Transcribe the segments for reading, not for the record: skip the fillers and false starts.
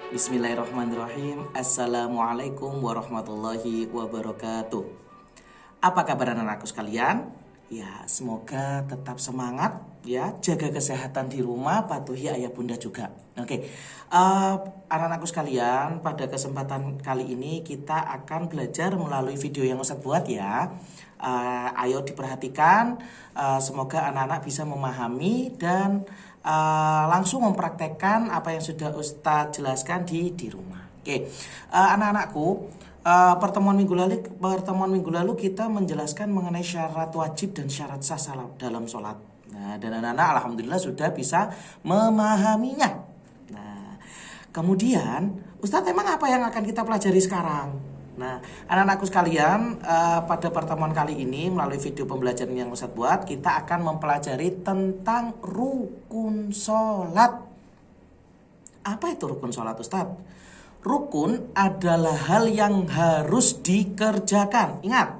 Bismillahirrahmanirrahim. Assalamualaikum warahmatullahi wabarakatuh. Apa kabar anak-anakku sekalian? Ya, semoga tetap semangat ya, jaga kesehatan di rumah, patuhi ayah bunda juga. Oke, anak-anakku sekalian, pada kesempatan kali ini kita akan belajar melalui video yang Ustadz buat ya. Ayo diperhatikan, semoga anak-anak bisa memahami dan langsung mempraktekkan apa yang sudah Ustadz jelaskan di rumah. Oke, anak-anakku, pertemuan minggu lalu kita menjelaskan mengenai syarat wajib dan syarat sah dalam sholat. Nah, dan anak-anak alhamdulillah sudah bisa memahaminya. Nah, kemudian Ustadz emang apa yang akan kita pelajari sekarang? Nah, anak-anakku sekalian, pada pertemuan kali ini melalui video pembelajaran yang Ustadz buat, kita akan mempelajari tentang rukun sholat. Apa itu rukun sholat, Ustadz? Rukun adalah hal yang harus dikerjakan. Ingat,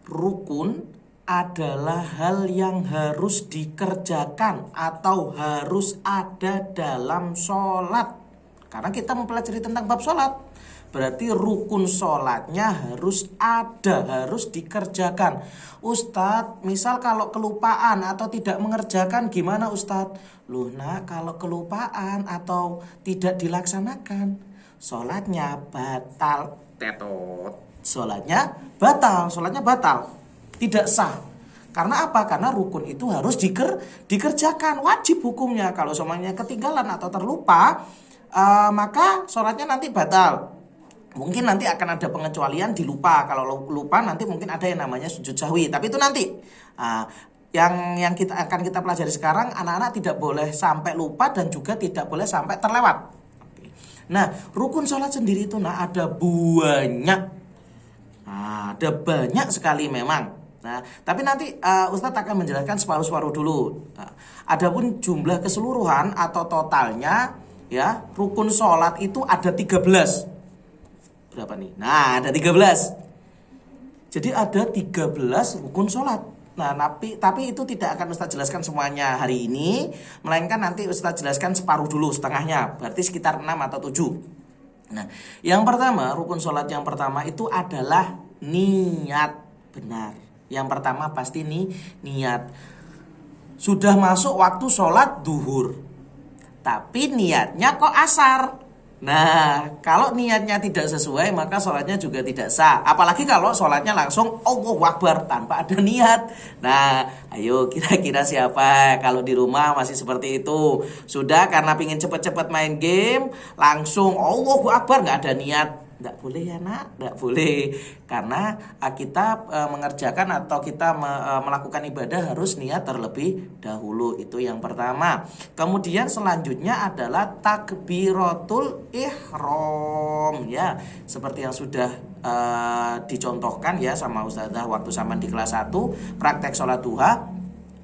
rukun adalah hal yang harus dikerjakan atau harus ada dalam sholat. Karena kita mempelajari tentang bab sholat, berarti rukun sholatnya harus ada, harus dikerjakan. Ustadz, misal kalau kelupaan atau tidak mengerjakan gimana Ustadz? Loh nak, kalau kelupaan atau tidak dilaksanakan, sholatnya batal. Tetot. Sholatnya batal, tidak sah. Karena apa? Karena rukun itu harus dikerjakan, wajib hukumnya. Kalau semuanya ketinggalan atau terlupa, maka sholatnya nanti batal. Mungkin nanti akan ada pengecualian dilupa. Kalau lupa nanti mungkin ada yang namanya sujud sahwi. Tapi itu nanti. Yang akan kita pelajari sekarang, anak-anak tidak boleh sampai lupa dan juga tidak boleh sampai terlewat. Nah, rukun sholat sendiri itu ada banyak. Ada banyak sekali memang. Nah, tapi nanti Ustadz akan menjelaskan separuh-separuh dulu. Adapun jumlah keseluruhan atau totalnya ya, rukun sholat itu ada 13. Berapa nih? Nah, ada 13. Jadi ada 13 rukun sholat. Nah, tapi itu tidak akan Ustadz jelaskan semuanya hari ini, melainkan nanti Ustadz jelaskan separuh dulu, setengahnya. Berarti sekitar 6 atau 7. Nah, yang pertama, rukun sholat yang pertama itu adalah niat. Benar. Yang pertama pasti niat. Sudah masuk waktu sholat duhur, tapi niatnya kok asar. Nah, kalau niatnya tidak sesuai, maka sholatnya juga tidak sah. Apalagi kalau sholatnya langsung Allahu Akbar tanpa ada niat. Nah, ayo kira-kira siapa kalau di rumah masih seperti itu? Sudah karena pingin cepet-cepet main game, langsung Allahu Akbar, nggak ada niat. Nggak boleh ya nak, nggak boleh. Karena kita mengerjakan atau kita melakukan ibadah harus niat terlebih dahulu. Itu yang pertama. Kemudian selanjutnya adalah takbiratul ihram ya. Seperti yang sudah dicontohkan ya sama Ustazah waktu sama di kelas 1 praktek sholat duha.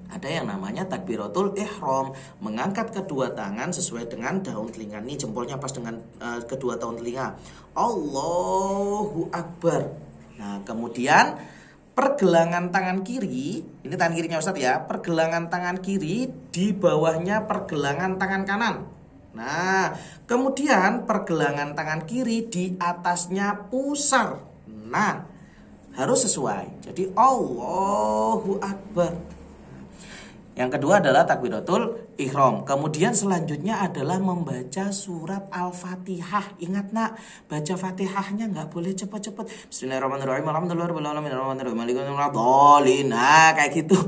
Ada yang namanya takbiratul ihram, mengangkat kedua tangan sesuai dengan daun telinga. Nih jempolnya pas dengan kedua daun telinga. Allahu Akbar. Nah, kemudian pergelangan tangan kiri, ini tangan kirinya Ustadz ya, pergelangan tangan kiri di bawahnya pergelangan tangan kanan. Nah, kemudian pergelangan tangan kiri di atasnya pusar. Nah, harus sesuai. Jadi Allahu Akbar. Yang kedua adalah takbiratul ihram. Kemudian selanjutnya adalah membaca surat Al-Fatihah. Ingat nak, baca Fatihahnya nggak boleh cepet-cepet. Bismillahirrahmanirrahim. Alhamdulillahirobbilalamin. Nah, kayak gitu.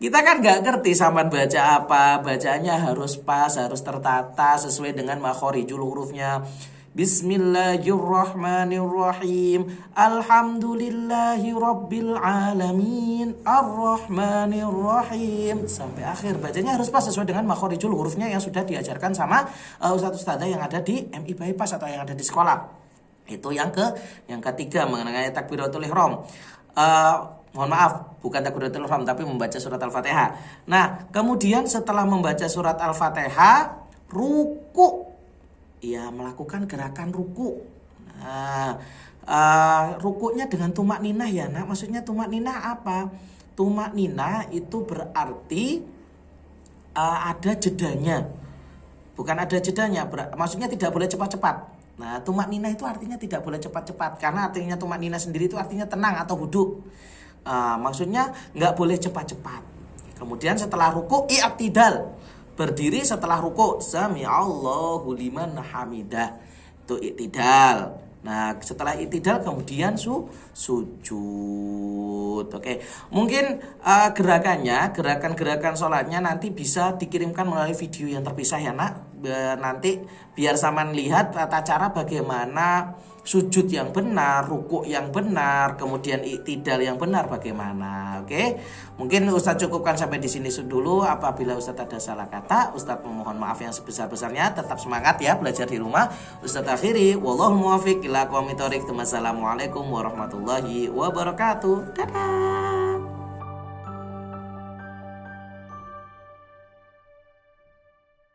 Kita kan nggak ngerti sampean baca apa. Bacanya harus pas, harus tertata sesuai dengan makhorijul hurufnya. Bismillahirrahmanirrahim. Alhamdulillahi rabbil alamin. Ar-Rahmanirrahim. Sampai akhir bacanya harus pas sesuai dengan makhorijul hurufnya yang sudah diajarkan sama ustadz-ustadzah yang ada di MI Bypass atau yang ada di sekolah. Itu yang ketiga mengenai takbiratul ihram. Mohon maaf, bukan takbiratul ihram tapi membaca surat Al-Fatihah. Nah, kemudian setelah membaca surat Al-Fatihah, ruku. Ya, melakukan gerakan ruku. Nah, rukuknya dengan tumak ninah ya. Nah, maksudnya tumak ninah apa? Tumak ninah itu berarti ada jedanya. bukan ada jedanya, maksudnya tidak boleh cepat-cepat. Nah, tumakninah itu artinya tidak boleh cepat-cepat, karena artinya tumakninah sendiri itu artinya tenang atau huduk. Maksudnya nggak boleh cepat-cepat. Kemudian setelah ruku i'tidal, berdiri setelah ruku, sami Allahu liman hamidah, itu i'tidal. Nah, setelah i'tidal kemudian sujud. Oke. Mungkin gerakan-gerakan sholatnya nanti bisa dikirimkan melalui video yang terpisah ya nak. Nanti biar Saman lihat tata cara bagaimana sujud yang benar, rukuk yang benar, kemudian i'tidal yang benar bagaimana. Oke. Mungkin Ustadz cukupkan sampai di sini dulu. Apabila Ustadz ada salah kata, Ustadz memohon maaf yang sebesar-besarnya. Tetap semangat ya belajar di rumah. Ustadz akhiri, wallahu muwaffiq ila aqwamit thoriq. Wassalamualaikum warahmatullahi wabarakatuh. Dadah.